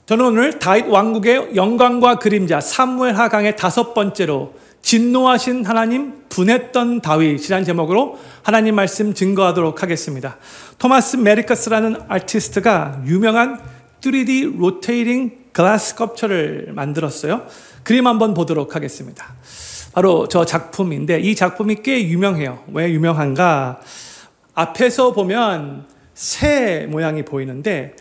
저는 오늘 다윗 왕국의 영광과 그림자 사무엘 하강의 5번째로 진노하신 하나님 분했던 다윗이라는 제목으로 하나님 말씀 증거하도록 하겠습니다. 토마스 메리커스라는 아티스트가 유명한 3D 로테이팅 글라스 스culpture를 만들었어요. 그림 한번 보도록 하겠습니다. 바로 저 작품인데 이 작품이 꽤 유명해요. 왜 유명한가? 앞에서 보면 새 모양이 보이는데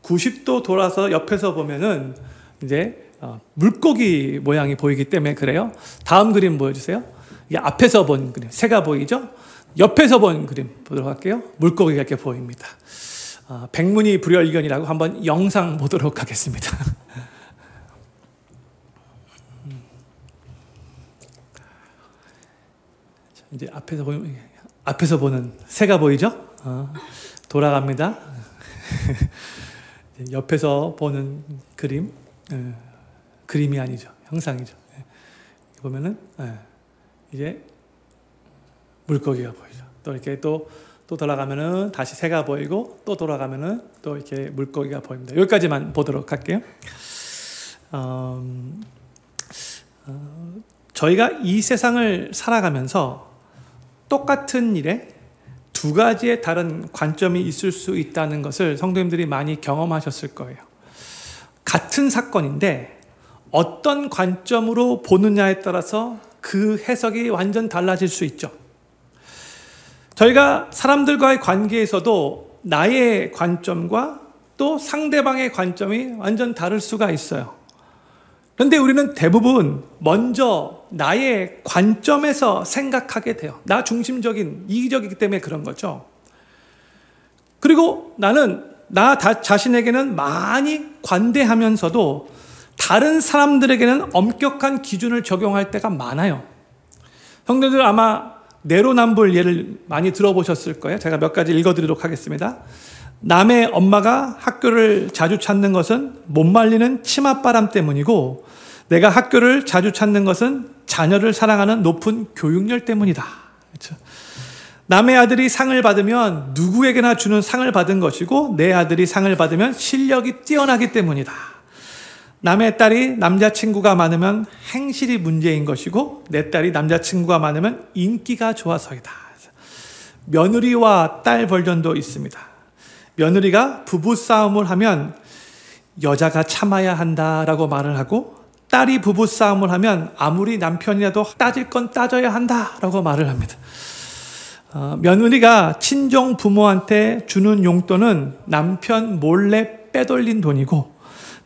90도 돌아서 옆에서 보면은 이제 물고기 모양이 보이기 때문에 그래요. 다음 그림 보여주세요. 이게 앞에서 본 그림, 새가 보이죠? 옆에서 본 그림 보도록 할게요. 물고기가 이렇게 보입니다. 백문이 불여일견이라고 한번 영상 보도록 하겠습니다. 이제 앞에서 보는 새가 보이죠? 돌아갑니다. 옆에서 보는 그림, 그림이 아니죠. 형상이죠. 보면은, 이제 물고기가 보이죠. 또 이렇게 또 돌아가면은 다시 새가 보이고, 또 돌아가면은 또 이렇게 물고기가 보입니다. 여기까지만 보도록 할게요. 저희가 이 세상을 살아가면서 똑같은 일에 두 가지의 다른 관점이 있을 수 있다는 것을 성도님들이 많이 경험하셨을 거예요. 같은 사건인데 어떤 관점으로 보느냐에 따라서 그 해석이 완전 달라질 수 있죠. 저희가 사람들과의 관계에서도 나의 관점과 또 상대방의 관점이 완전 다를 수가 있어요. 그런데 우리는 대부분 먼저 나의 관점에서 생각하게 돼요. 나 중심적인, 이기적이기 때문에 그런 거죠. 그리고 나는 나 자신에게는 많이 관대하면서도 다른 사람들에게는 엄격한 기준을 적용할 때가 많아요. 형제들 아마 내로남불 예를 많이 들어보셨을 거예요. 제가 몇 가지 읽어드리도록 하겠습니다. 남의 엄마가 학교를 자주 찾는 것은 못 말리는 치맛바람 때문이고 내가 학교를 자주 찾는 것은 자녀를 사랑하는 높은 교육열 때문이다. 그렇죠? 남의 아들이 상을 받으면 누구에게나 주는 상을 받은 것이고 내 아들이 상을 받으면 실력이 뛰어나기 때문이다. 남의 딸이 남자친구가 많으면 행실이 문제인 것이고 내 딸이 남자친구가 많으면 인기가 좋아서이다. 며느리와 딸 버전도 있습니다. 며느리가 부부싸움을 하면 여자가 참아야 한다라고 말을 하고 딸이 부부싸움을 하면 아무리 남편이라도 따질 건 따져야 한다라고 말을 합니다. 며느리가 친정 부모한테 주는 용돈은 남편 몰래 빼돌린 돈이고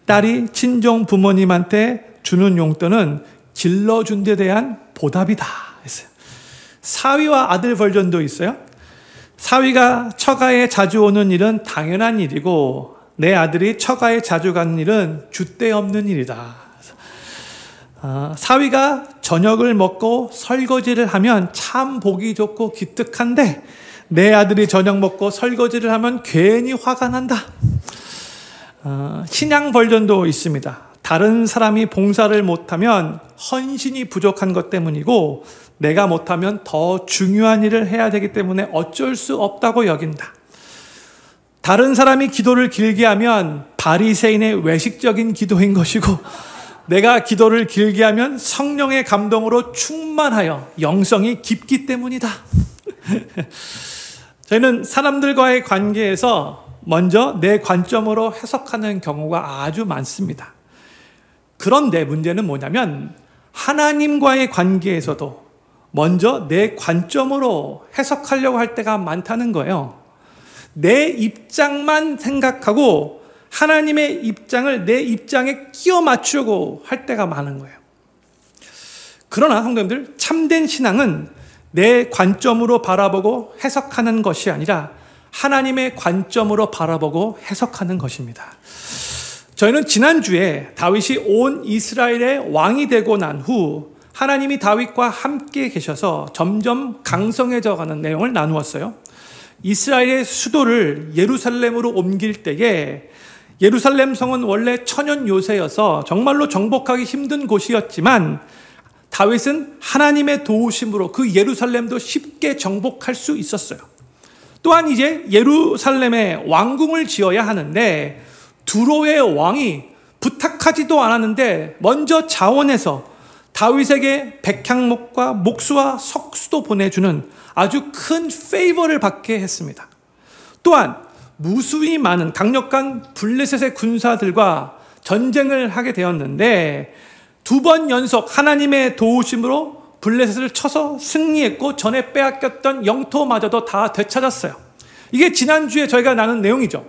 딸이 친정 부모님한테 주는 용돈은 길러준 데 대한 보답이다 했어요. 사위와 아들 버전도 있어요. 사위가 처가에 자주 오는 일은 당연한 일이고 내 아들이 처가에 자주 가는 일은 줏대 없는 일이다. 사위가 저녁을 먹고 설거지를 하면 참 보기 좋고 기특한데 내 아들이 저녁 먹고 설거지를 하면 괜히 화가 난다. 신앙 버전도 있습니다. 다른 사람이 봉사를 못하면 헌신이 부족한 것 때문이고 내가 못하면 더 중요한 일을 해야 되기 때문에 어쩔 수 없다고 여긴다. 다른 사람이 기도를 길게 하면 바리새인의 외식적인 기도인 것이고 내가 기도를 길게 하면 성령의 감동으로 충만하여 영성이 깊기 때문이다. 저희는 사람들과의 관계에서 먼저 내 관점으로 해석하는 경우가 아주 많습니다. 그런데 문제는 뭐냐면 하나님과의 관계에서도 먼저 내 관점으로 해석하려고 할 때가 많다는 거예요. 내 입장만 생각하고 하나님의 입장을 내 입장에 끼워 맞추려고 할 때가 많은 거예요. 그러나 성도님들, 참된 신앙은 내 관점으로 바라보고 해석하는 것이 아니라 하나님의 관점으로 바라보고 해석하는 것입니다. 저희는 지난주에 다윗이 온 이스라엘의 왕이 되고 난 후 하나님이 다윗과 함께 계셔서 점점 강성해져가는 내용을 나누었어요. 이스라엘의 수도를 예루살렘으로 옮길 때에 예루살렘 성은 원래 천연 요새여서 정말로 정복하기 힘든 곳이었지만 다윗은 하나님의 도우심으로 그 예루살렘도 쉽게 정복할 수 있었어요. 또한 이제 예루살렘에 왕궁을 지어야 하는데 두로의 왕이 부탁하지도 않았는데 먼저 자원해서 다윗에게 백향목과 목수와 석수도 보내주는 아주 큰 페이버를 받게 했습니다. 또한 무수히 많은 강력한 블레셋의 군사들과 전쟁을 하게 되었는데 2번 연속 하나님의 도우심으로 블레셋을 쳐서 승리했고 전에 빼앗겼던 영토마저도 다 되찾았어요. 이게 지난주에 저희가 나눈 내용이죠.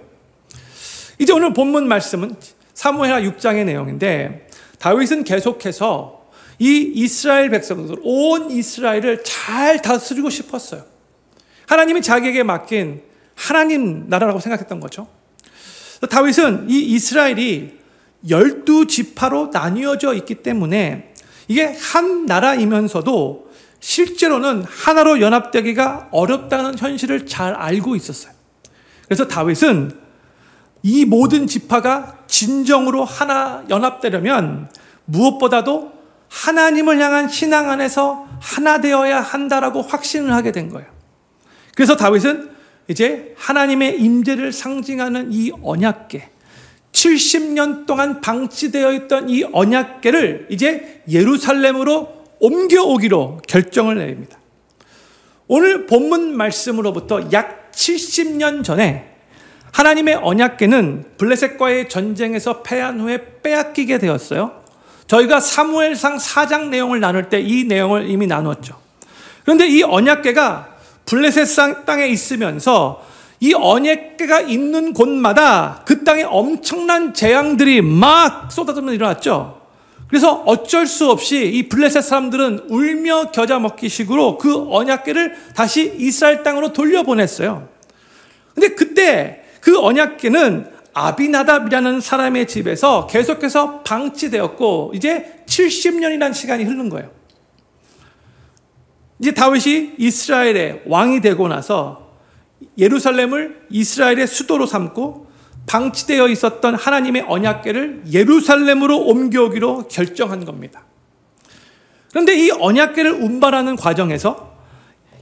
이제 오늘 본문 말씀은 사무엘하 6장의 내용인데 다윗은 계속해서 이 이스라엘 백성들, 온 이스라엘을 잘 다스리고 싶었어요. 하나님이 자기에게 맡긴 하나님 나라라고 생각했던 거죠. 다윗은 이 이스라엘이 12지파로 나뉘어져 있기 때문에 이게 한 나라이면서도 실제로는 하나로 연합되기가 어렵다는 현실을 잘 알고 있었어요. 그래서 다윗은 이 모든 지파가 진정으로 하나 연합되려면 무엇보다도 하나님을 향한 신앙 안에서 하나 되어야 한다라고 확신을 하게 된 거예요. 그래서 다윗은 이제 하나님의 임재를 상징하는 이 언약궤, 70년 동안 방치되어 있던 이 언약궤를 이제 예루살렘으로 옮겨오기로 결정을 내립니다. 오늘 본문 말씀으로부터 약 70년 전에 하나님의 언약궤는 블레셋과의 전쟁에서 패한 후에 빼앗기게 되었어요. 저희가 사무엘상 4장 내용을 나눌 때 이 내용을 이미 나눴죠. 그런데 이 언약궤가 블레셋 땅에 있으면서 이 언약궤가 있는 곳마다 그 땅에 엄청난 재앙들이 막 쏟아지면서 일어났죠. 그래서 어쩔 수 없이 이 블레셋 사람들은 울며 겨자 먹기 식으로 그 언약궤를 다시 이스라엘 땅으로 돌려보냈어요. 근데 그때 그 언약궤는 아비나답이라는 사람의 집에서 계속해서 방치되었고 이제 70년이라는 시간이 흐른 거예요. 이제 다윗이 이스라엘의 왕이 되고 나서 예루살렘을 이스라엘의 수도로 삼고 방치되어 있었던 하나님의 언약궤를 예루살렘으로 옮겨오기로 결정한 겁니다. 그런데 이 언약궤를 운반하는 과정에서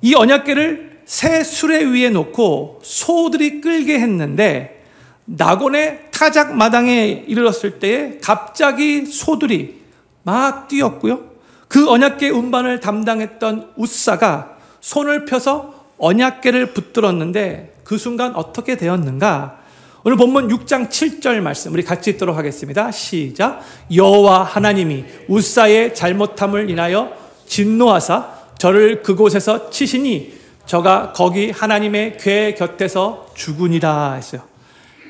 이 언약궤를 새 수레 위에 놓고 소들이 끌게 했는데 나곤의 타작 마당에 이르렀을 때에 갑자기 소들이 막 뛰었고요. 그 언약궤 운반을 담당했던 웃사가 손을 펴서 언약궤를 붙들었는데 그 순간 어떻게 되었는가? 오늘 본문 6장 7절 말씀 우리 같이 읽도록 하겠습니다. 시작. 여호와 하나님이 웃사의 잘못함을 인하여 진노하사 저를 그곳에서 치시니 저가 거기 하나님의 궤 곁에서 죽으니라 했어요.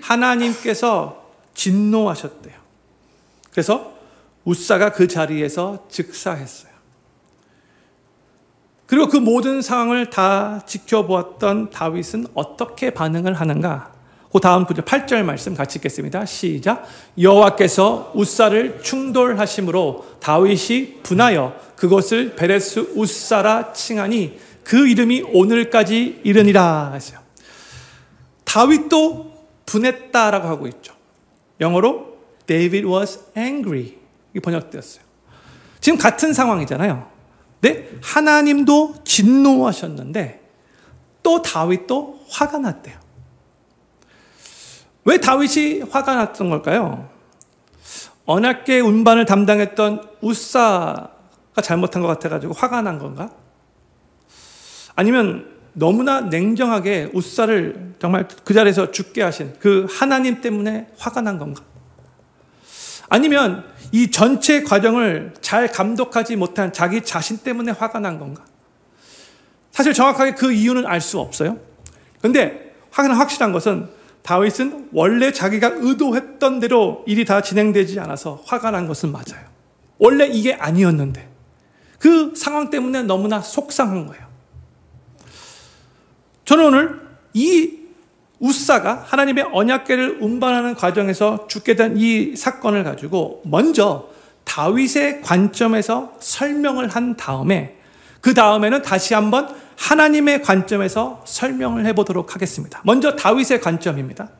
하나님께서 진노하셨대요. 그래서 웃사가 그 자리에서 즉사했어요. 그리고 그 모든 상황을 다 지켜보았던 다윗은 어떻게 반응을 하는가? 그 다음 구절 8절 말씀 같이 읽겠습니다. 시작. 여호와께서 웃사를 충돌하심으로 다윗이 분하여 그것을 베레스 웃사라 칭하니 그 이름이 오늘까지 이르니라 했어요. 다윗도 분했다라고 하고 있죠. 영어로 David was angry 이게 번역되었어요. 지금 같은 상황이잖아요. 네, 하나님도 진노하셨는데 또 다윗도 화가 났대요. 왜 다윗이 화가 났던 걸까요? 언약궤 운반을 담당했던 웃사가 잘못한 것 같아가지고 화가 난 건가? 아니면 너무나 냉정하게 웃사를 정말 그 자리에서 죽게 하신 그 하나님 때문에 화가 난 건가? 아니면 이 전체 과정을 잘 감독하지 못한 자기 자신 때문에 화가 난 건가? 사실 정확하게 그 이유는 알 수 없어요. 그런데 확실한 것은 다윗은 원래 자기가 의도했던 대로 일이 다 진행되지 않아서 화가 난 것은 맞아요. 원래 이게 아니었는데 그 상황 때문에 너무나 속상한 거예요. 저는 오늘 이 웃사가 하나님의 언약궤를 운반하는 과정에서 죽게 된 이 사건을 가지고 먼저 다윗의 관점에서 설명을 한 다음에 그 다음에는 다시 한번 하나님의 관점에서 설명을 해보도록 하겠습니다. 먼저 다윗의 관점입니다.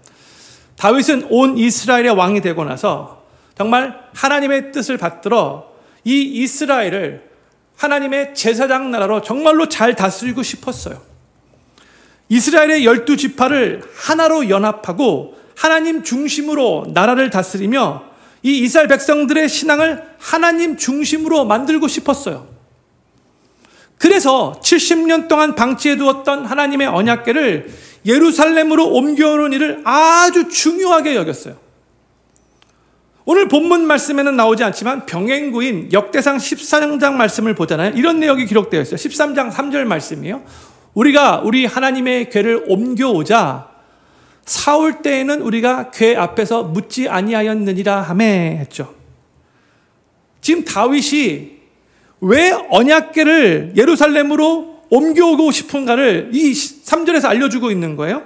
다윗은 온 이스라엘의 왕이 되고 나서 정말 하나님의 뜻을 받들어 이 이스라엘을 하나님의 제사장 나라로 정말로 잘 다스리고 싶었어요. 이스라엘의 12지파를 하나로 연합하고 하나님 중심으로 나라를 다스리며 이 이스라엘 백성들의 신앙을 하나님 중심으로 만들고 싶었어요. 그래서 70년 동안 방치해 두었던 하나님의 언약궤를 예루살렘으로 옮겨오는 일을 아주 중요하게 여겼어요. 오늘 본문 말씀에는 나오지 않지만 병행구인 역대상 13장 말씀을 보잖아요. 이런 내용이 기록되어 있어요. 13장 3절 말씀이에요. 우리가 우리 하나님의 궤를 옮겨오자 사울 때에는 우리가 궤 앞에서 묻지 아니하였느니라 하매 했죠. 지금 다윗이 왜 언약궤를 예루살렘으로 옮겨오고 싶은가를 이 3절에서 알려주고 있는 거예요.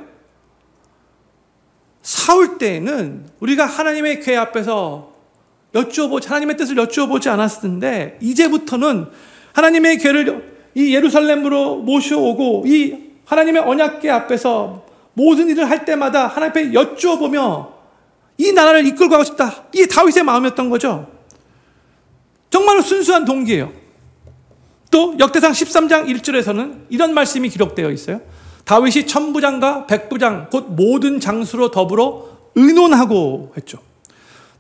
사울 때에는 우리가 하나님의 궤 앞에서 하나님의 뜻을 여쭈어보지 않았는데 이제부터는 하나님의 궤를 이 예루살렘으로 모셔오고 이 하나님의 언약궤 앞에서 모든 일을 할 때마다 하나님 앞에 여쭈어보며 이 나라를 이끌고 가고 싶다. 이게 다윗의 마음이었던 거죠. 정말로 순수한 동기예요. 또 역대상 13장 1절에서는 이런 말씀이 기록되어 있어요. 다윗이 천부장과 백부장 곧 모든 장수로 더불어 의논하고 했죠.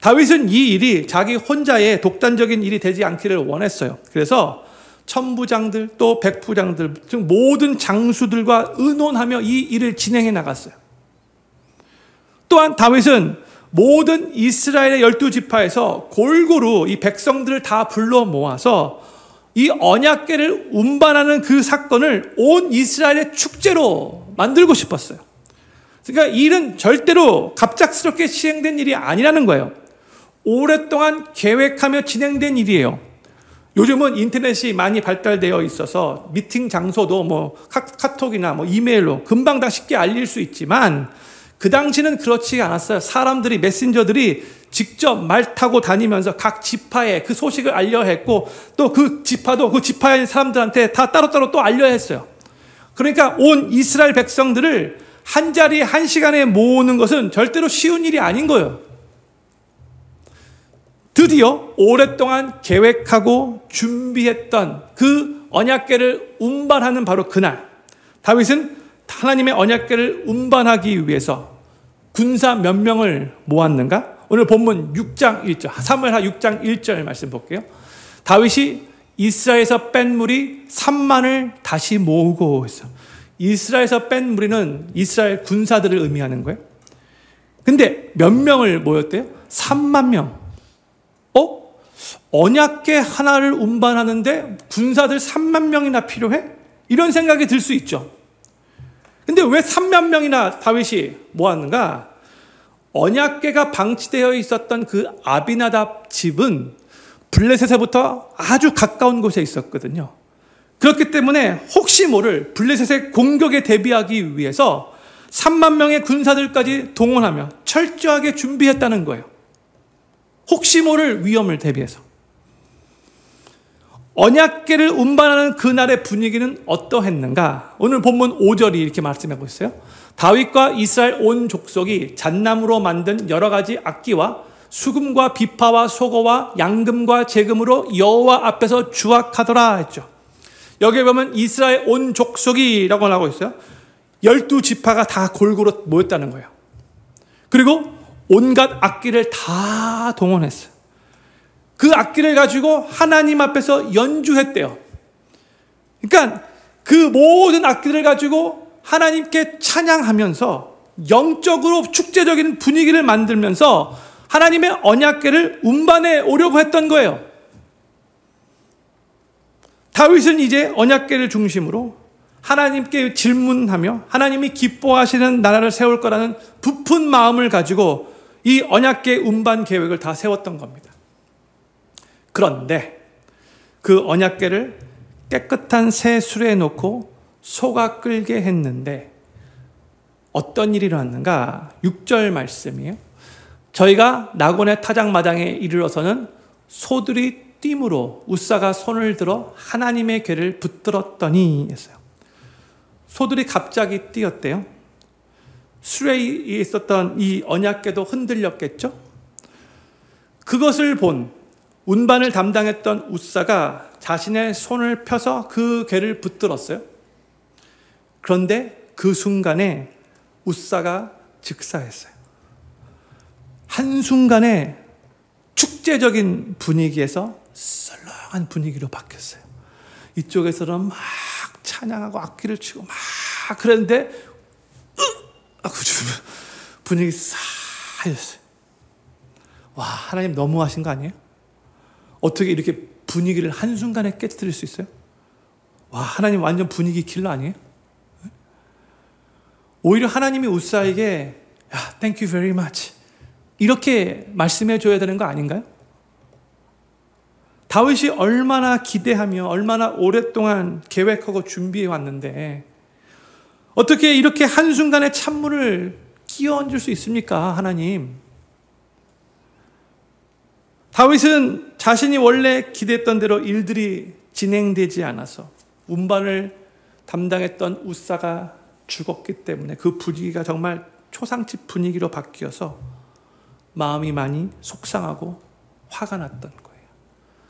다윗은 이 일이 자기 혼자의 독단적인 일이 되지 않기를 원했어요. 그래서 천부장들 또 백부장들 즉 모든 장수들과 의논하며 이 일을 진행해 나갔어요. 또한 다윗은 모든 이스라엘의 12지파에서 골고루 이 백성들을 다 불러 모아서 이 언약궤를 운반하는 그 사건을 온 이스라엘의 축제로 만들고 싶었어요. 그러니까 이 일은 절대로 갑작스럽게 시행된 일이 아니라는 거예요. 오랫동안 계획하며 진행된 일이에요. 요즘은 인터넷이 많이 발달되어 있어서 미팅 장소도 뭐 카톡이나 뭐 이메일로 금방 다 쉽게 알릴 수 있지만 그 당시는 그렇지 않았어요. 사람들이 메신저들이 직접 말 타고 다니면서 각 지파에 그 소식을 알려야 했고 또 그 지파도 그 지파의 사람들한테 다 따로따로 또 알려야 했어요. 그러니까 온 이스라엘 백성들을 한 자리에 한 시간에 모으는 것은 절대로 쉬운 일이 아닌 거예요. 드디어 오랫동안 계획하고 준비했던 그 언약궤를 운반하는 바로 그날 다윗은 하나님의 언약궤를 운반하기 위해서 군사 몇 명을 모았는가? 오늘 본문 6장 1절 사무엘하 6장 1절 말씀 볼게요. 다윗이 이스라엘에서 뺀 무리 3만을 다시 모으고 있어. 이스라엘에서 뺀 무리는 이스라엘 군사들을 의미하는 거예요. 근데 몇 명을 모였대요? 3만 명. 언약궤 하나를 운반하는데 군사들 3만 명이나 필요해? 이런 생각이 들 수 있죠. 근데 왜 3만 명이나 다윗이 모았는가? 언약궤가 방치되어 있었던 그 아비나답 집은 블레셋에부터 아주 가까운 곳에 있었거든요. 그렇기 때문에 혹시 모를 블레셋의 공격에 대비하기 위해서 3만 명의 군사들까지 동원하며 철저하게 준비했다는 거예요. 혹시 모를 위험을 대비해서. 언약궤를 운반하는 그날의 분위기는 어떠했는가? 오늘 본문 5절이 이렇게 말씀하고 있어요. 다윗과 이스라엘 온 족속이 잣나무로 만든 여러 가지 악기와 수금과 비파와 소고와 양금과 제금으로 여호와 앞에서 주악하더라 했죠. 여기에 보면 이스라엘 온 족속이라고 하고 있어요. 12지파가 다 골고루 모였다는 거예요. 그리고 온갖 악기를 다 동원했어요. 그 악기를 가지고 하나님 앞에서 연주했대요. 그러니까 그 모든 악기를 가지고 하나님께 찬양하면서 영적으로 축제적인 분위기를 만들면서 하나님의 언약궤를 운반해 오려고 했던 거예요. 다윗은 이제 언약궤를 중심으로 하나님께 질문하며 하나님이 기뻐하시는 나라를 세울 거라는 부푼 마음을 가지고 이 언약궤 운반 계획을 다 세웠던 겁니다. 그런데 그 언약궤를 깨끗한 새 수레에 놓고 소가 끌게 했는데 어떤 일이 일어났는가? 6절 말씀이에요. 저희가 나곤의 타작마당에 이르러서는 소들이 띠므로 웃사가 손을 들어 하나님의 궤를 붙들었더니 했어요. 소들이 갑자기 뛰었대요. 수레에 있었던 이 언약궤도 흔들렸겠죠? 그것을 본 운반을 담당했던 웃사가 자신의 손을 펴서 그 궤를 붙들었어요. 그런데 그 순간에 웃사가 즉사했어요. 한순간에 축제적인 분위기에서 썰렁한 분위기로 바뀌었어요. 이쪽에서는 막 찬양하고 악기를 치고 막 그랬는데 분위기 싸해졌어요. 와, 하나님 너무하신 거 아니에요? 어떻게 이렇게 분위기를 한순간에 깨뜨릴 수 있어요? 와, 하나님 완전 분위기 킬러 아니에요? 오히려 하나님이 우사에게 야, thank you very much 이렇게 말씀해 줘야 되는 거 아닌가요? 다윗이 얼마나 기대하며 얼마나 오랫동안 계획하고 준비해 왔는데 어떻게 이렇게 한순간에 찬물을 끼워 얹을 수 있습니까, 하나님? 다윗은 자신이 원래 기대했던 대로 일들이 진행되지 않아서 운반을 담당했던 우사가 죽었기 때문에 그 분위기가 정말 초상집 분위기로 바뀌어서 마음이 많이 속상하고 화가 났던 거예요.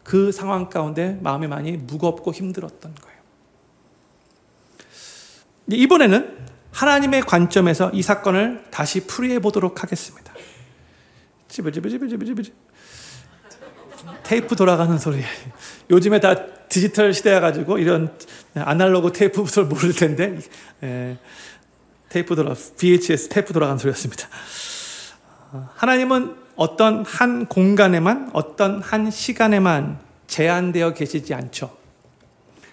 그 상황 가운데 마음이 많이 무겁고 힘들었던 거예요. 이번에는 하나님의 관점에서 이 사건을 다시 풀이해 보도록 하겠습니다. 지브지브지브지브지 테이프 돌아가는 소리. 요즘에 다 디지털 시대여 가지고 이런 아날로그 테이프부터 모를 텐데 VHS 테이프 돌아가는 소리였습니다. 하나님은 어떤 한 공간에만 어떤 한 시간에만 제한되어 계시지 않죠.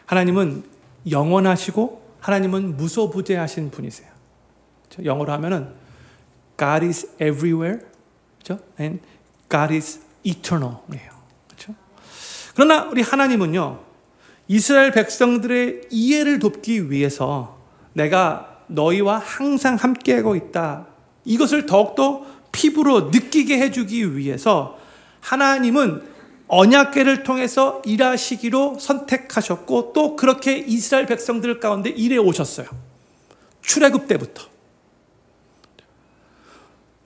하나님은 영원하시고 하나님은 무소부재하신 분이세요. 영어로 하면은 God is everywhere, 그렇죠? And God is eternal이에요. 그렇죠? 그러나 우리 하나님은요, 이스라엘 백성들의 이해를 돕기 위해서 내가 너희와 항상 함께하고 있다. 이것을 더욱더 피부로 느끼게 해주기 위해서 하나님은 언약궤를 통해서 일하시기로 선택하셨고 또 그렇게 이스라엘 백성들 가운데 일해 오셨어요. 출애굽 때부터.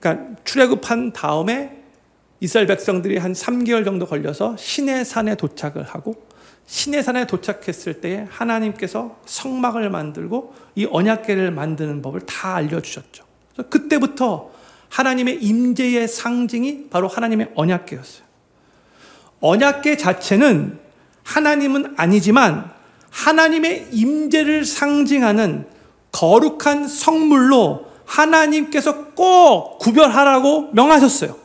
그러니까 출애굽한 다음에 이스라엘 백성들이 한 3개월 정도 걸려서 시내산에 도착을 하고 시내산에 도착했을 때에 하나님께서 성막을 만들고 이 언약궤를 만드는 법을 다 알려주셨죠. 그래서 그때부터 하나님의 임재의 상징이 바로 하나님의 언약궤였어요. 언약궤 자체는 하나님은 아니지만 하나님의 임재를 상징하는 거룩한 성물로 하나님께서 꼭 구별하라고 명하셨어요.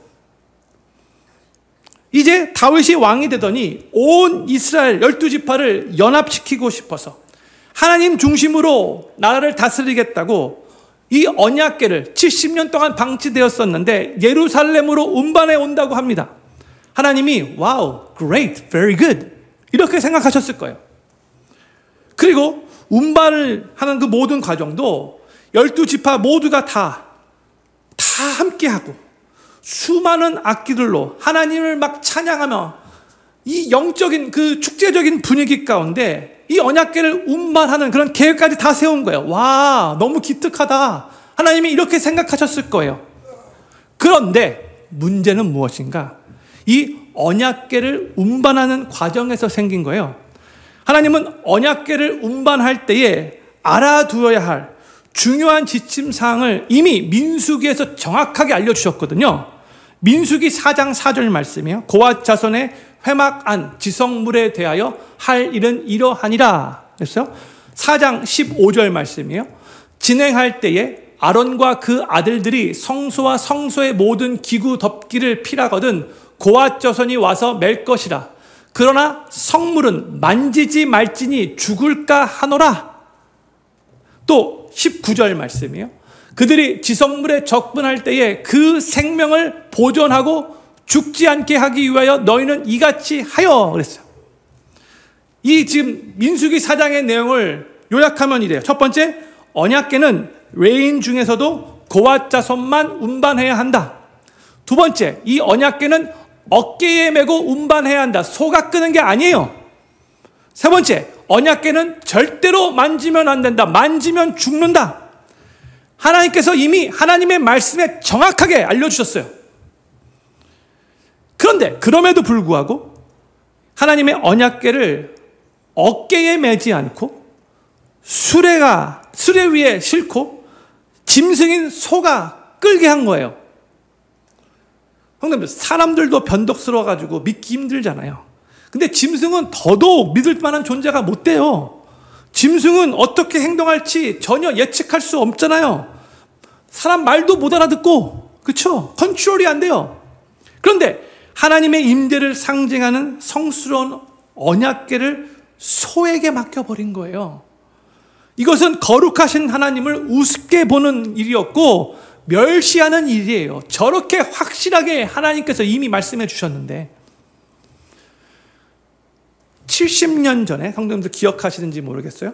이제 다윗이 왕이 되더니 온 이스라엘 12지파를 연합시키고 싶어서 하나님 중심으로 나라를 다스리겠다고 이 언약궤를 70년 동안 방치되었었는데 예루살렘으로 운반해 온다고 합니다. 하나님이 와우, great, very good 이렇게 생각하셨을 거예요. 그리고 운반을 하는 그 모든 과정도 12지파 모두가 다 함께하고 수많은 악기들로 하나님을 막 찬양하며 이 영적인 그 축제적인 분위기 가운데 이 언약궤를 운반하는 그런 계획까지 다 세운 거예요. 와, 너무 기특하다. 하나님이 이렇게 생각하셨을 거예요. 그런데 문제는 무엇인가? 이 언약궤를 운반하는 과정에서 생긴 거예요. 하나님은 언약궤를 운반할 때에 알아두어야 할 중요한 지침사항을 이미 민수기에서 정확하게 알려주셨거든요. 민수기 4장 4절 말씀이요. 고앗 자손의 회막안 지성물에 대하여 할 일은 이러하니라. 그래서 4장 15절 말씀이요. 진행할 때에 아론과 그 아들들이 성소와 성소의 모든 기구 덮기를 필하거든 고앗 자손이 와서 맬 것이라. 그러나 성물은 만지지 말지니 죽을까 하노라. 또 19절 말씀이요. 그들이 지성물에 접근할 때에 그 생명을 보존하고 죽지 않게 하기 위하여 너희는 이같이 하여 그랬어요. 이 지금 민수기 4장의 내용을 요약하면 이래요. 첫 번째, 언약궤는 레인 중에서도 고앗 자손만 운반해야 한다. 두 번째, 이 언약궤는 어깨에 메고 운반해야 한다. 소가 끄는 게 아니에요. 세 번째, 언약궤는 절대로 만지면 안 된다. 만지면 죽는다. 하나님께서 이미 하나님의 말씀에 정확하게 알려주셨어요. 그런데 그럼에도 불구하고 하나님의 언약궤를 어깨에 매지 않고 수레 위에 싣고 짐승인 소가 끌게 한 거예요. 형님들, 사람들도 변덕스러워가지고 믿기 힘들잖아요. 근데 짐승은 더더욱 믿을 만한 존재가 못 돼요. 짐승은 어떻게 행동할지 전혀 예측할 수 없잖아요. 사람 말도 못 알아듣고, 그렇죠? 컨트롤이 안 돼요. 그런데 하나님의 임재를 상징하는 성스러운 언약궤를 소에게 맡겨버린 거예요. 이것은 거룩하신 하나님을 우습게 보는 일이었고 멸시하는 일이에요. 저렇게 확실하게 하나님께서 이미 말씀해 주셨는데 70년 전에, 성도님들 기억하시는지 모르겠어요.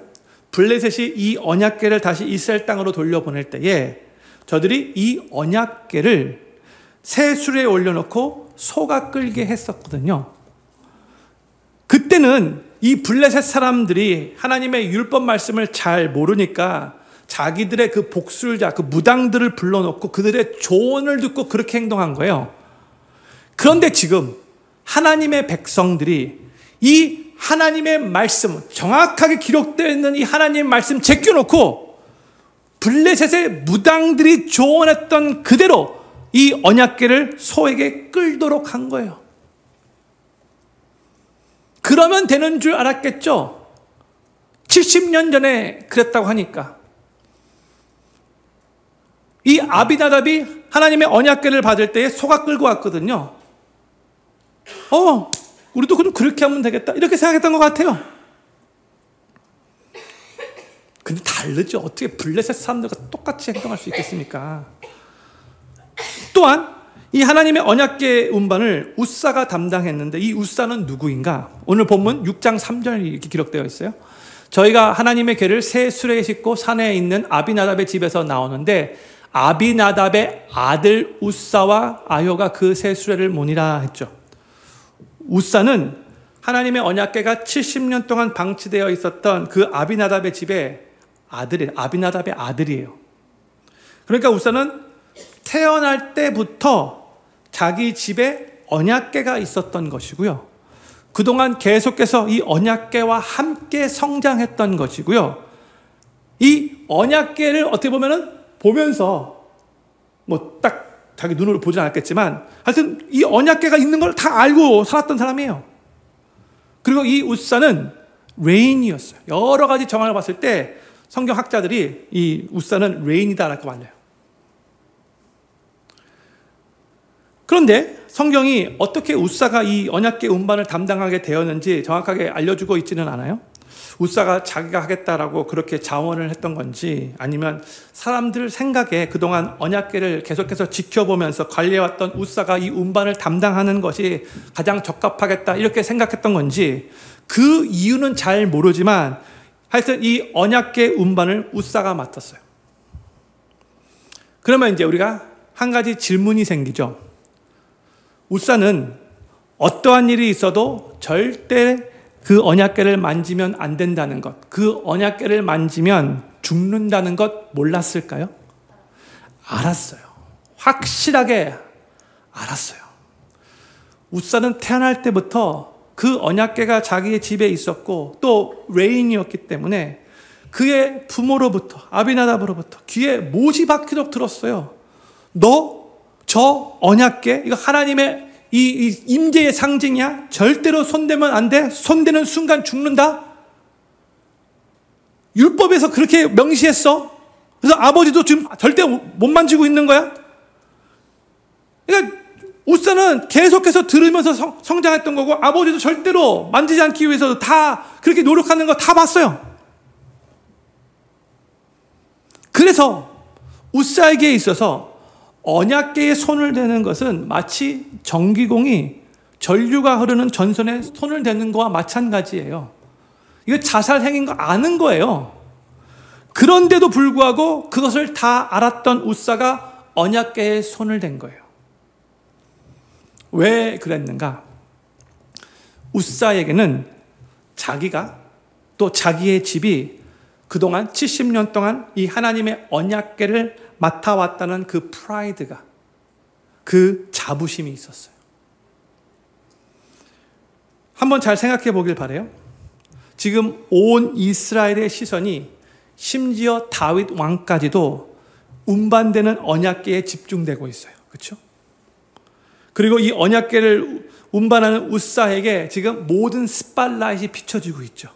블레셋이 이 언약궤를 다시 이스라엘 땅으로 돌려보낼 때에 저들이 이 언약궤를 새 수레에 올려놓고 소가 끌게 했었거든요. 그때는 이 블레셋 사람들이 하나님의 율법 말씀을 잘 모르니까 자기들의 그 복술자, 그 무당들을 불러놓고 그들의 조언을 듣고 그렇게 행동한 거예요. 그런데 지금 하나님의 백성들이 이 하나님의 말씀, 정확하게 기록되어 있는 이 하나님의 말씀 제껴놓고 블레셋의 무당들이 조언했던 그대로 이 언약궤를 소에게 끌도록 한 거예요. 그러면 되는 줄 알았겠죠? 70년 전에 그랬다고 하니까. 이 아비나답이 하나님의 언약궤를 받을 때에 소가 끌고 왔거든요. 우리도 그럼 그렇게 하면 되겠다, 이렇게 생각했던 것 같아요. 근데 다르죠. 어떻게 블레셋 사람들과 똑같이 행동할 수 있겠습니까? 또한 이 하나님의 언약궤 운반을 우사가 담당했는데 이 우사는 누구인가? 오늘 본문 6장 3절이 이렇게 기록되어 있어요. 저희가 하나님의 궤를 새 수레에 싣고 산에 있는 아비나답의 집에서 나오는데 아비나답의 아들 우사와 아효가 그 새 수레를 모니라 했죠. 우사는 하나님의 언약궤가 70년 동안 방치되어 있었던 그 아비나답의 집의 아비나답의 아들이에요. 그러니까 우사는 태어날 때부터 자기 집에 언약궤가 있었던 것이고요. 그동안 계속해서 이 언약궤와 함께 성장했던 것이고요. 이 언약궤를 어떻게 보면서 뭐 딱 자기 눈으로 보진 않았겠지만 하여튼 이 언약궤가 있는 걸 다 알고 살았던 사람이에요. 그리고 이 우사는 레인이었어요. 여러 가지 정황을 봤을 때 성경학자들이 이 우사는 레인이다라고 말해요. 그런데 성경이 어떻게 우사가 이 언약궤 운반을 담당하게 되었는지 정확하게 알려주고 있지는 않아요. 우사가 자기가 하겠다라고 그렇게 자원을 했던 건지, 아니면 사람들 생각에 그동안 언약궤를 계속해서 지켜보면서 관리해왔던 우사가 이 운반을 담당하는 것이 가장 적합하겠다 이렇게 생각했던 건지, 그 이유는 잘 모르지만 하여튼 이 언약궤 운반을 우사가 맡았어요. 그러면 이제 우리가 한 가지 질문이 생기죠. 우사는 어떠한 일이 있어도 절대 그 언약궤를 만지면 안 된다는 것, 그 언약궤를 만지면 죽는다는 것 몰랐을까요? 알았어요. 확실하게 알았어요. 우사는 태어날 때부터 그 언약궤가 자기의 집에 있었고 또 레인이었기 때문에 그의 부모로부터, 아비나답으로부터 귀에 못이 박히도록 들었어요. 너 저 언약궤, 이거 하나님의 이 임재의 상징이야. 절대로 손대면 안 돼. 손대는 순간 죽는다. 율법에서 그렇게 명시했어. 그래서 아버지도 지금 절대 못 만지고 있는 거야. 그러니까 우사는 계속해서 들으면서 성장했던 거고, 아버지도 절대로 만지지 않기 위해서 다 그렇게 노력하는 거 다 봤어요. 그래서 우사에게 있어서 언약궤에 손을 대는 것은 마치 전기공이 전류가 흐르는 전선에 손을 대는 거와 마찬가지예요. 이거 자살행위인 거 아는 거예요. 그런데도 불구하고 그것을 다 알았던 우사가 언약궤에 손을 댄 거예요. 왜 그랬는가? 우사에게는 자기가 또 자기의 집이 그동안 70년 동안 이 하나님의 언약궤를 맡아왔다는 그 프라이드가, 그 자부심이 있었어요. 한번 잘 생각해 보길 바라요. 지금 온 이스라엘의 시선이 심지어 다윗 왕까지도 운반되는 언약궤에 집중되고 있어요. 그렇죠? 그리고 이 언약궤를 운반하는 우사에게 지금 모든 스팟라이트이 비춰지고 있죠.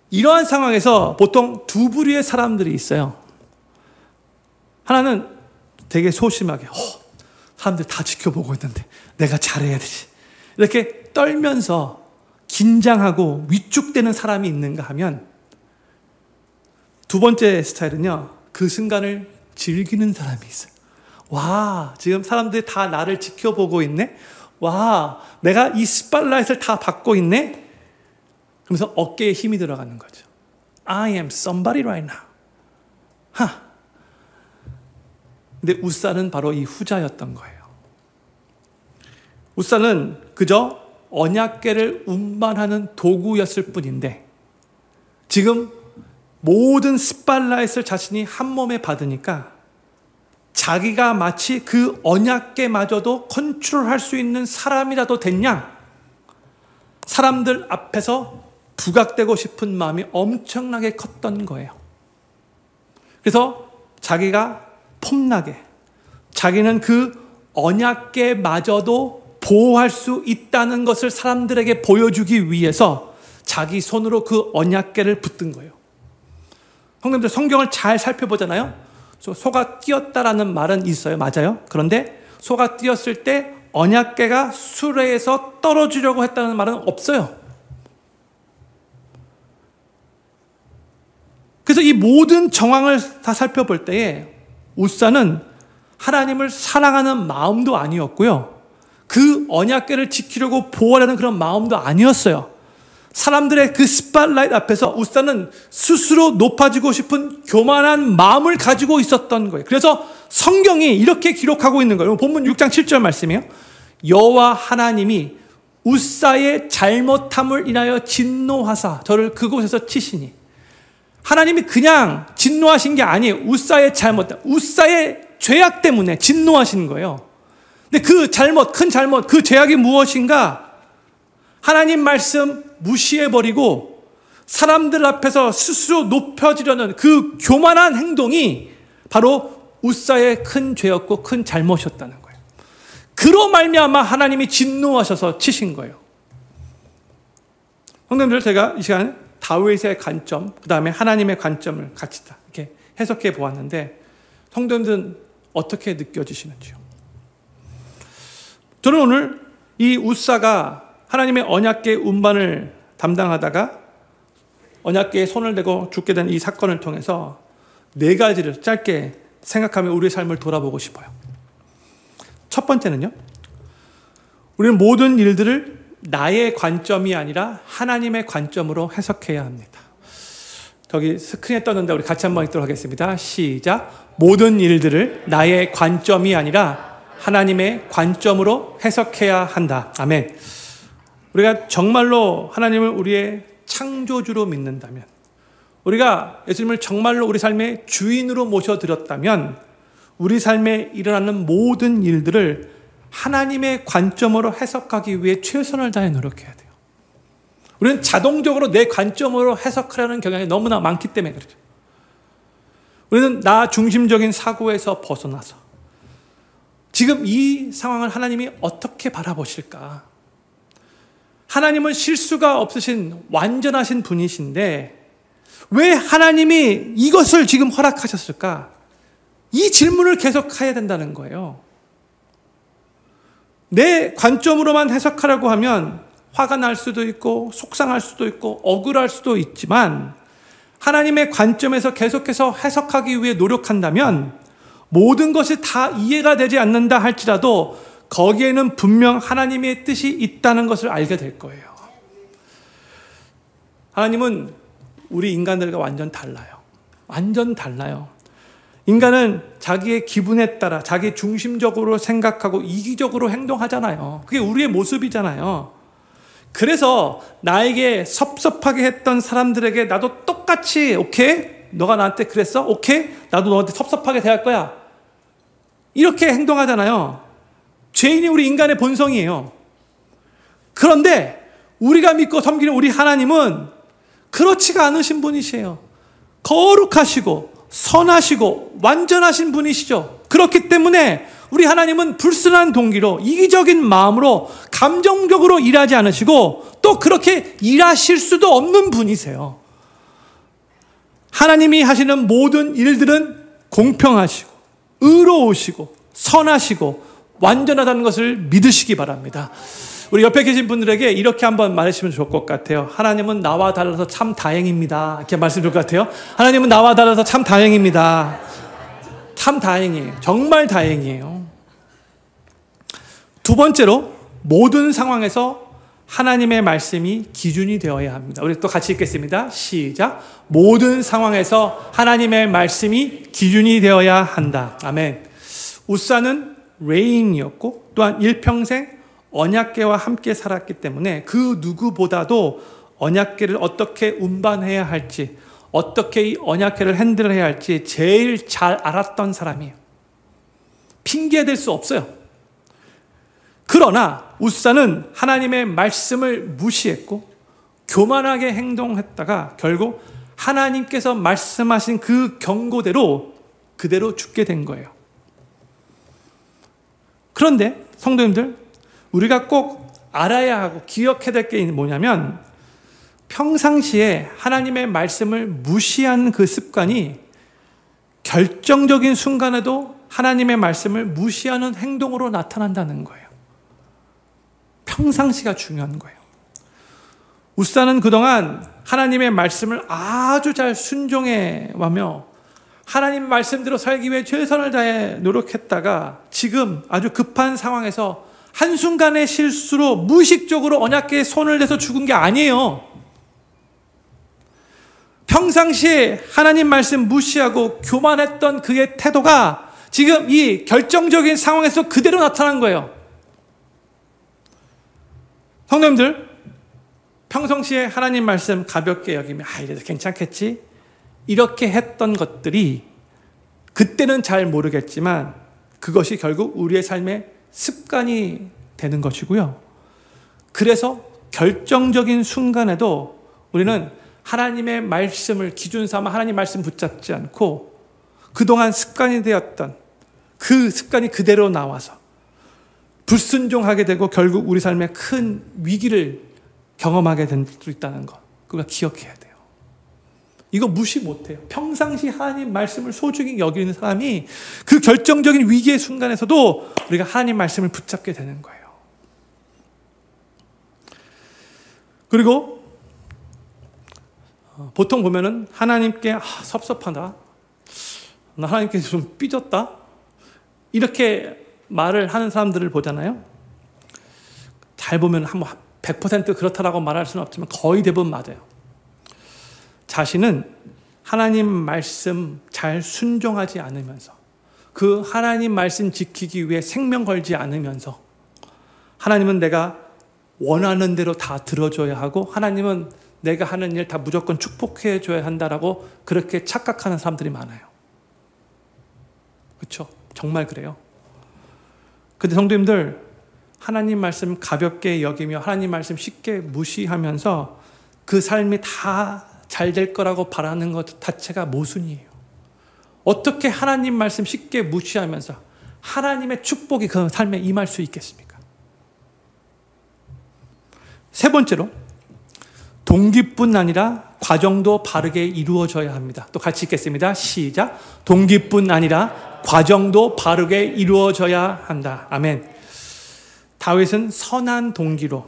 이러한 상황에서 보통 두 부류의 사람들이 있어요. 하나는 되게 소심하게 사람들 다 지켜보고 있는데 내가 잘해야 되지. 이렇게 떨면서 긴장하고 위축되는 사람이 있는가 하면, 두 번째 스타일은요, 그 순간을 즐기는 사람이 있어요. 와, 지금 사람들이 다 나를 지켜보고 있네. 와, 내가 이 스팟라이트를 다 받고 있네. 그러면서 어깨에 힘이 들어가는 거죠. I am somebody right now. 근데 우사는 바로 이 후자였던 거예요. 우사는 그저 언약궤를 운반하는 도구였을 뿐인데, 지금 모든 스팟라이트를 자신이 한 몸에 받으니까 자기가 마치 그 언약궤마저도 컨트롤할 수 있는 사람이라도 됐냐? 사람들 앞에서 부각되고 싶은 마음이 엄청나게 컸던 거예요. 그래서 자기가 폼나게, 자기는 그 언약궤마저도 보호할 수 있다는 것을 사람들에게 보여주기 위해서 자기 손으로 그 언약궤를 붙든 거예요. 형님들, 성경을 잘 살펴보잖아요. 소가 띄었다라는 말은 있어요. 맞아요. 그런데 소가 띄었을 때 언약궤가 수레에서 떨어지려고 했다는 말은 없어요. 그래서 이 모든 정황을 다 살펴볼 때에 우사는 하나님을 사랑하는 마음도 아니었고요, 그 언약궤를 지키려고 보호하려는 그런 마음도 아니었어요. 사람들의 그 스팟라이트 앞에서 우사는 스스로 높아지고 싶은 교만한 마음을 가지고 있었던 거예요. 그래서 성경이 이렇게 기록하고 있는 거예요. 본문 6장 7절 말씀이에요. 여호와 하나님이 우사의 잘못함을 인하여 진노하사 저를 그곳에서 치시니. 하나님이 그냥 진노하신 게 아니에요. 우사의 잘못, 우사의 죄악 때문에 진노하신 거예요. 근데 그 잘못, 큰 잘못, 그 죄악이 무엇인가? 하나님 말씀 무시해버리고 사람들 앞에서 스스로 높여지려는 그 교만한 행동이 바로 우사의 큰 죄였고 큰 잘못이었다는 거예요. 그로 말미암아 하나님이 진노하셔서 치신 거예요. 형님들, 제가 이 시간 다윗의 관점, 그 다음에 하나님의 관점을 같이 다 이렇게 해석해 보았는데, 성도님들은 어떻게 느껴지시는지요? 저는 오늘 이 우사가 하나님의 언약궤 운반을 담당하다가 언약궤에 손을 대고 죽게 된 이 사건을 통해서 네 가지를 짧게 생각하며 우리의 삶을 돌아보고 싶어요. 첫 번째는요, 우리는 모든 일들을 나의 관점이 아니라 하나님의 관점으로 해석해야 합니다. 저기 스크린에 떴는데 우리 같이 한번 읽도록 하겠습니다. 시작. 모든 일들을 나의 관점이 아니라 하나님의 관점으로 해석해야 한다. 아멘. 우리가 정말로 하나님을 우리의 창조주로 믿는다면, 우리가 예수님을 정말로 우리 삶의 주인으로 모셔드렸다면, 우리 삶에 일어나는 모든 일들을 하나님의 관점으로 해석하기 위해 최선을 다해 노력해야 돼요. 우리는 자동적으로 내 관점으로 해석하려는 경향이 너무나 많기 때문에 그렇죠. 우리는 나 중심적인 사고에서 벗어나서 지금 이 상황을 하나님이 어떻게 바라보실까? 하나님은 실수가 없으신 완전하신 분이신데 왜 하나님이 이것을 지금 허락하셨을까? 이 질문을 계속 해야 된다는 거예요. 내 관점으로만 해석하려고 하면 화가 날 수도 있고 속상할 수도 있고 억울할 수도 있지만, 하나님의 관점에서 계속해서 해석하기 위해 노력한다면 모든 것이 다 이해가 되지 않는다 할지라도 거기에는 분명 하나님의 뜻이 있다는 것을 알게 될 거예요. 하나님은 우리 인간들과 완전 달라요. 완전 달라요. 인간은 자기의 기분에 따라 자기 중심적으로 생각하고 이기적으로 행동하잖아요. 그게 우리의 모습이잖아요. 그래서 나에게 섭섭하게 했던 사람들에게 나도 똑같이 오케이? 너가 나한테 그랬어? 오케이? 나도 너한테 섭섭하게 대할 거야. 이렇게 행동하잖아요. 죄인이 우리 인간의 본성이에요. 그런데 우리가 믿고 섬기는 우리 하나님은 그렇지가 않으신 분이시에요. 거룩하시고 선하시고 완전하신 분이시죠. 그렇기 때문에 우리 하나님은 불순한 동기로 이기적인 마음으로 감정적으로 일하지 않으시고 또 그렇게 일하실 수도 없는 분이세요. 하나님이 하시는 모든 일들은 공평하시고 의로우시고 선하시고 완전하다는 것을 믿으시기 바랍니다. 우리 옆에 계신 분들에게 이렇게 한번 말하시면 좋을 것 같아요. 하나님은 나와 달라서 참 다행입니다. 이렇게 말씀이 좋을 것 같아요. 하나님은 나와 달라서 참 다행입니다. 참 다행이에요. 정말 다행이에요. 두 번째로 모든 상황에서 하나님의 말씀이 기준이 되어야 합니다. 우리 또 같이 읽겠습니다. 시작. 모든 상황에서 하나님의 말씀이 기준이 되어야 한다. 아멘. 우사는 레인이었고 또한 일평생 언약궤와 함께 살았기 때문에 그 누구보다도 언약궤를 어떻게 운반해야 할지, 어떻게 이 언약궤를 핸들해야 할지 제일 잘 알았던 사람이에요. 핑계댈 수 없어요. 그러나 우사는 하나님의 말씀을 무시했고 교만하게 행동했다가 결국 하나님께서 말씀하신 그 경고대로 그대로 죽게 된 거예요. 그런데 성도님들, 우리가 꼭 알아야 하고 기억해야 될 게 뭐냐면 평상시에 하나님의 말씀을 무시하는 그 습관이 결정적인 순간에도 하나님의 말씀을 무시하는 행동으로 나타난다는 거예요. 평상시가 중요한 거예요. 우사는 그동안 하나님의 말씀을 아주 잘 순종해 와며 하나님 말씀대로 살기 위해 최선을 다해 노력했다가 지금 아주 급한 상황에서 한순간의 실수로 무의식적으로 언약궤에 손을 대서 죽은 게 아니에요. 평상시에 하나님 말씀 무시하고 교만했던 그의 태도가 지금 이 결정적인 상황에서 그대로 나타난 거예요. 성도님들, 평상시에 하나님 말씀 가볍게 여기면 이래도 괜찮겠지? 이렇게 했던 것들이 그때는 잘 모르겠지만 그것이 결국 우리의 삶의 습관이 되는 것이고요. 그래서 결정적인 순간에도 우리는 하나님의 말씀을 기준 삼아 하나님 말씀 붙잡지 않고 그동안 습관이 되었던 그 습관이 그대로 나와서 불순종하게 되고 결국 우리 삶에 큰 위기를 경험하게 될 수 있다는 것, 그거 기억해야 돼요. 이거 무시 못해요. 평상시 하나님 말씀을 소중히 여기는 사람이 그 결정적인 위기의 순간에서도 우리가 하나님 말씀을 붙잡게 되는 거예요. 그리고 보통 보면은 하나님께 섭섭하다, 나 하나님께 좀 삐졌다, 이렇게 말을 하는 사람들을 보잖아요. 잘 보면 한 100% 그렇다라고 말할 수는 없지만 거의 대부분 맞아요. 자신은 하나님 말씀 잘 순종하지 않으면서 그 하나님 말씀 지키기 위해 생명 걸지 않으면서 하나님은 내가 원하는 대로 다 들어줘야 하고 하나님은 내가 하는 일 다 무조건 축복해 줘야 한다라고 그렇게 착각하는 사람들이 많아요. 그렇죠? 정말 그래요. 근데 성도님들, 하나님 말씀 가볍게 여기며 하나님 말씀 쉽게 무시하면서 그 삶이 다 잘 될 거라고 바라는 것 자체가 모순이에요. 어떻게 하나님 말씀 쉽게 무시하면서 하나님의 축복이 그 삶에 임할 수 있겠습니까? 세 번째로, 동기뿐 아니라 과정도 바르게 이루어져야 합니다. 또 같이 읽겠습니다. 시작. 동기뿐 아니라 과정도 바르게 이루어져야 한다. 아멘. 다윗은 선한 동기로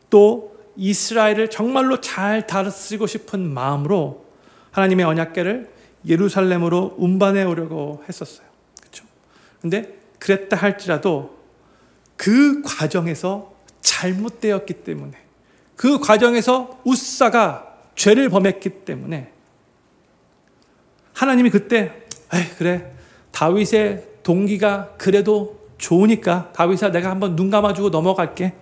또 이스라엘을 정말로 잘 다스리고 싶은 마음으로 하나님의 언약궤를 예루살렘으로 운반해 오려고 했었어요. 그렇죠? 근데 그랬다 할지라도 그 과정에서 잘못되었기 때문에, 그 과정에서 우사가 죄를 범했기 때문에 하나님이 그때 그래, 다윗의 동기가 그래도 좋으니까 다윗아 내가 한번 눈 감아주고 넘어갈게,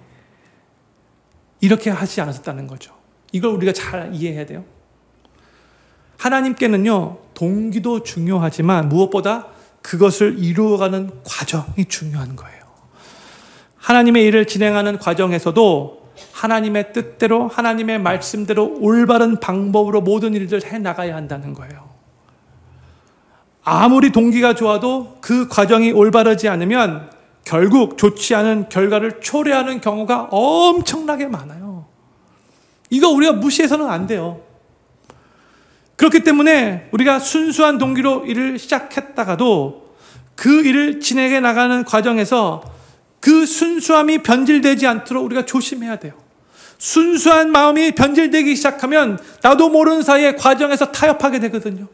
이렇게 하지 않았다는 거죠. 이걸 우리가 잘 이해해야 돼요. 하나님께는요, 동기도 중요하지만 무엇보다 그것을 이루어가는 과정이 중요한 거예요. 하나님의 일을 진행하는 과정에서도 하나님의 뜻대로, 하나님의 말씀대로 올바른 방법으로 모든 일들을 해나가야 한다는 거예요. 아무리 동기가 좋아도 그 과정이 올바르지 않으면 결국 좋지 않은 결과를 초래하는 경우가 엄청나게 많아요. 이거 우리가 무시해서는 안 돼요. 그렇기 때문에 우리가 순수한 동기로 일을 시작했다가도 그 일을 진행해 나가는 과정에서 그 순수함이 변질되지 않도록 우리가 조심해야 돼요. 순수한 마음이 변질되기 시작하면 나도 모르는 사이에 과정에서 타협하게 되거든요.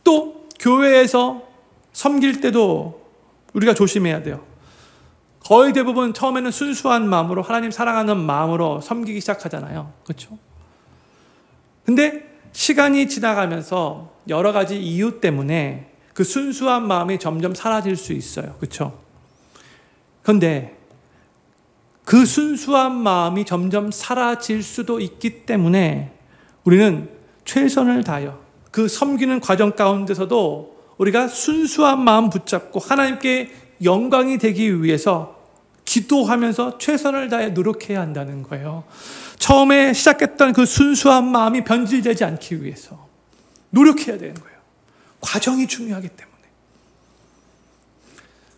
또 교회에서 섬길 때도 우리가 조심해야 돼요. 거의 대부분 처음에는 순수한 마음으로 하나님 사랑하는 마음으로 섬기기 시작하잖아요. 그렇죠? 근데 시간이 지나가면서 여러 가지 이유 때문에 그 순수한 마음이 점점 사라질 수 있어요. 그렇죠? 그런데 그 순수한 마음이 점점 사라질 수도 있기 때문에 우리는 최선을 다하여 그 섬기는 과정 가운데서도 우리가 순수한 마음 붙잡고 하나님께 영광이 되기 위해서 기도하면서 최선을 다해 노력해야 한다는 거예요. 처음에 시작했던 그 순수한 마음이 변질되지 않기 위해서 노력해야 되는 거예요. 과정이 중요하기 때문에.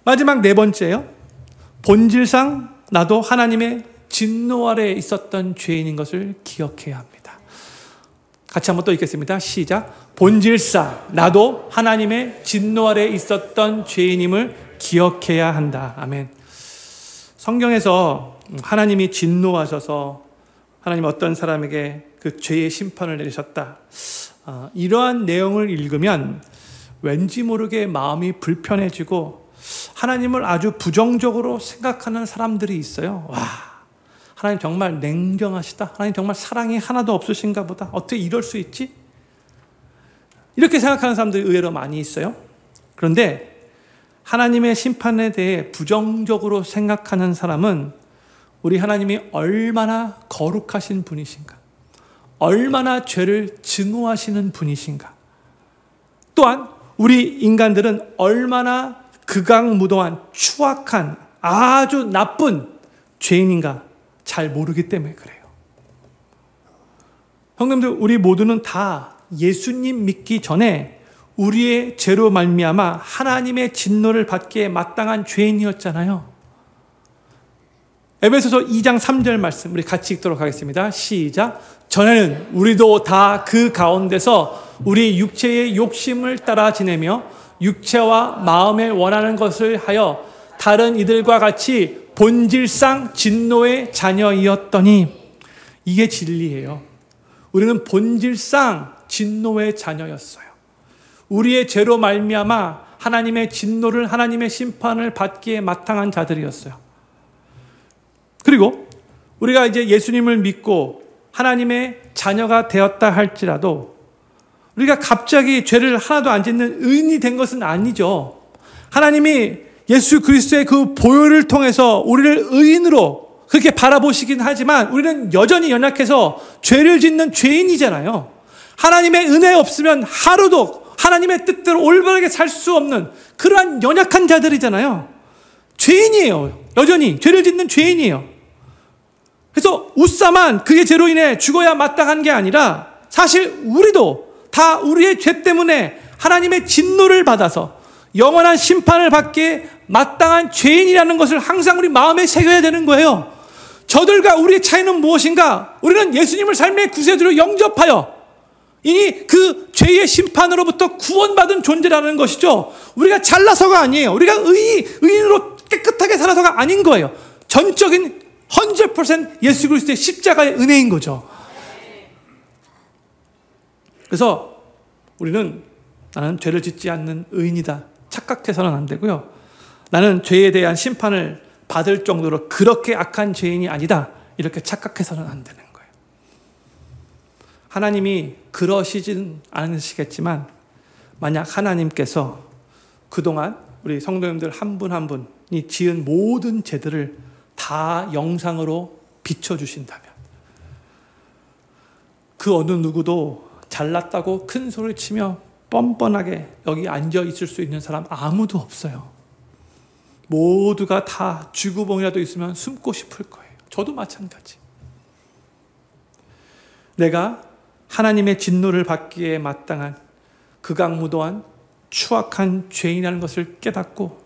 마지막 네 번째요. 본질상 나도 하나님의 진노 아래에 있었던 죄인인 것을 기억해야 합니다. 같이 한번 또 읽겠습니다. 시작. 본질상 나도 하나님의 진노 아래에 있었던 죄인임을 기억해야 한다. 아멘. 성경에서 하나님이 진노하셔서 하나님 어떤 사람에게 그 죄의 심판을 내리셨다. 이러한 내용을 읽으면 왠지 모르게 마음이 불편해지고 하나님을 아주 부정적으로 생각하는 사람들이 있어요. 와, 하나님 정말 냉정하시다. 하나님 정말 사랑이 하나도 없으신가 보다. 어떻게 이럴 수 있지? 이렇게 생각하는 사람들이 의외로 많이 있어요. 그런데 하나님의 심판에 대해 부정적으로 생각하는 사람은 우리 하나님이 얼마나 거룩하신 분이신가, 얼마나 죄를 증오하시는 분이신가, 또한 우리 인간들은 얼마나 극악무도한 추악한 아주 나쁜 죄인인가 잘 모르기 때문에 그래요. 형님들, 우리 모두는 다 예수님 믿기 전에 우리의 죄로 말미암아 하나님의 진노를 받기에 마땅한 죄인이었잖아요. 에베소서 2장 3절 말씀 우리 같이 읽도록 하겠습니다. 시작. 전에는 우리도 다 그 가운데서 우리 육체의 욕심을 따라 지내며 육체와 마음에 원하는 것을 하여 다른 이들과 같이 본질상 진노의 자녀이었더니, 이게 진리예요. 우리는 본질상 진노의 자녀였어요. 우리의 죄로 말미암아 하나님의 진노를, 하나님의 심판을 받기에 마땅한 자들이었어요. 그리고 우리가 이제 예수님을 믿고 하나님의 자녀가 되었다 할지라도 우리가 갑자기 죄를 하나도 안 짓는 의인이 된 것은 아니죠. 하나님이 예수 그리스도의 그 보혈을 통해서 우리를 의인으로 그렇게 바라보시긴 하지만 우리는 여전히 연약해서 죄를 짓는 죄인이잖아요. 하나님의 은혜 없으면 하루도 하나님의 뜻대로 올바르게 살 수 없는 그러한 연약한 자들이잖아요. 죄인이에요. 여전히 죄를 짓는 죄인이에요. 그래서 웃사만 그의 죄로 인해 죽어야 마땅한 게 아니라 사실 우리도 다 우리의 죄 때문에 하나님의 진노를 받아서 영원한 심판을 받기에 마땅한 죄인이라는 것을 항상 우리 마음에 새겨야 되는 거예요. 저들과 우리의 차이는 무엇인가? 우리는 예수님을 삶의 구세주로 영접하여 이니 그 죄의 심판으로부터 구원받은 존재라는 것이죠. 우리가 잘나서가 아니에요. 우리가 의인으로 깨끗하게 살아서가 아닌 거예요. 전적인 100% 예수 그리스도의 십자가의 은혜인 거죠. 그래서 우리는 나는 죄를 짓지 않는 의인이다 착각해서는 안 되고요. 나는 죄에 대한 심판을 받을 정도로 그렇게 악한 죄인이 아니다 이렇게 착각해서는 안 되는 거예요. 하나님이 그러시진 않으시겠지만 만약 하나님께서 그동안 우리 성도님들 한 분 한 분이 지은 모든 죄들을 다 영상으로 비춰주신다면 그 어느 누구도 잘났다고 큰 소리를 치며 뻔뻔하게 여기 앉아 있을 수 있는 사람 아무도 없어요. 모두가 다 쥐구멍이라도 있으면 숨고 싶을 거예요. 저도 마찬가지. 내가 하나님의 진노를 받기에 마땅한 극악무도한 추악한 죄인이라는 것을 깨닫고,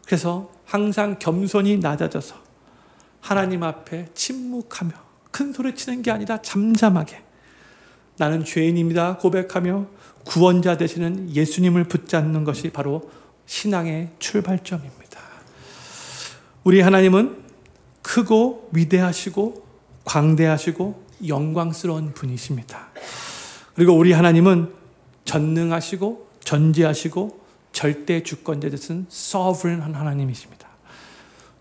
그래서 항상 겸손히 낮아져서 하나님 앞에 침묵하며 큰 소리 치는 게 아니라 잠잠하게 나는 죄인입니다 고백하며 구원자 되시는 예수님을 붙잡는 것이 바로 신앙의 출발점입니다. 우리 하나님은 크고 위대하시고 광대하시고 영광스러운 분이십니다. 그리고 우리 하나님은 전능하시고 전지하시고 절대 주권자 되신 sovereign한 하나님이십니다.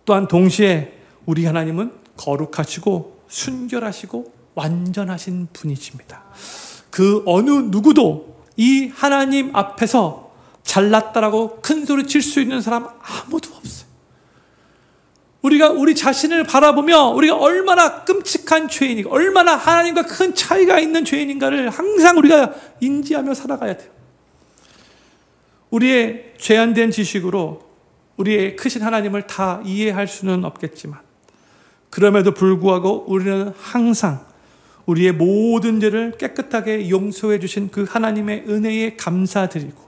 또한 동시에 우리 하나님은 거룩하시고 순결하시고 완전하신 분이십니다. 그 어느 누구도 이 하나님 앞에서 잘났다라고 큰 소리 칠 수 있는 사람 아무도 없어요. 우리가 우리 자신을 바라보며 우리가 얼마나 끔찍한 죄인인가, 얼마나 하나님과 큰 차이가 있는 죄인인가를 항상 우리가 인지하며 살아가야 돼요. 우리의 죄안된 지식으로 우리의 크신 하나님을 다 이해할 수는 없겠지만, 그럼에도 불구하고 우리는 항상 우리의 모든 죄를 깨끗하게 용서해 주신 그 하나님의 은혜에 감사드리고,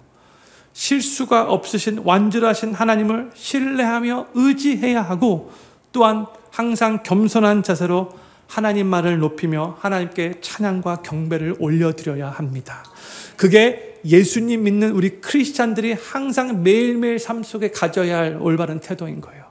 실수가 없으신 완전하신 하나님을 신뢰하며 의지해야 하고, 또한 항상 겸손한 자세로 하나님 말을 높이며 하나님께 찬양과 경배를 올려드려야 합니다. 그게 예수님 믿는 우리 크리스찬들이 항상 매일매일 삶 속에 가져야 할 올바른 태도인 거예요.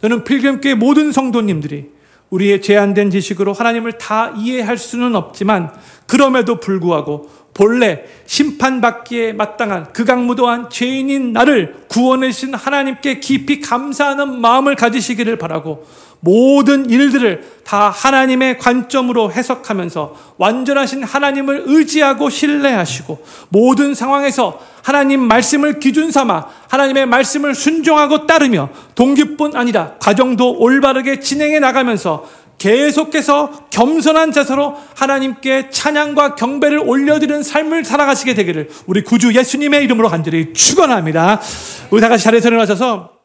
저는 필름교회 모든 성도님들이 우리의 제한된 지식으로 하나님을 다 이해할 수는 없지만, 그럼에도 불구하고 본래 심판받기에 마땅한 극악무도한 죄인인 나를 구원해 주신 하나님께 깊이 감사하는 마음을 가지시기를 바라고, 모든 일들을 다 하나님의 관점으로 해석하면서 완전하신 하나님을 의지하고 신뢰하시고, 모든 상황에서 하나님 말씀을 기준 삼아 하나님의 말씀을 순종하고 따르며 동기뿐 아니라 과정도 올바르게 진행해 나가면서 계속해서 겸손한 자세로 하나님께 찬양과 경배를 올려드리는 삶을 살아가시게 되기를 우리 구주 예수님의 이름으로 간절히 축원합니다. 우리 다 같이 자리에서 일어나셔서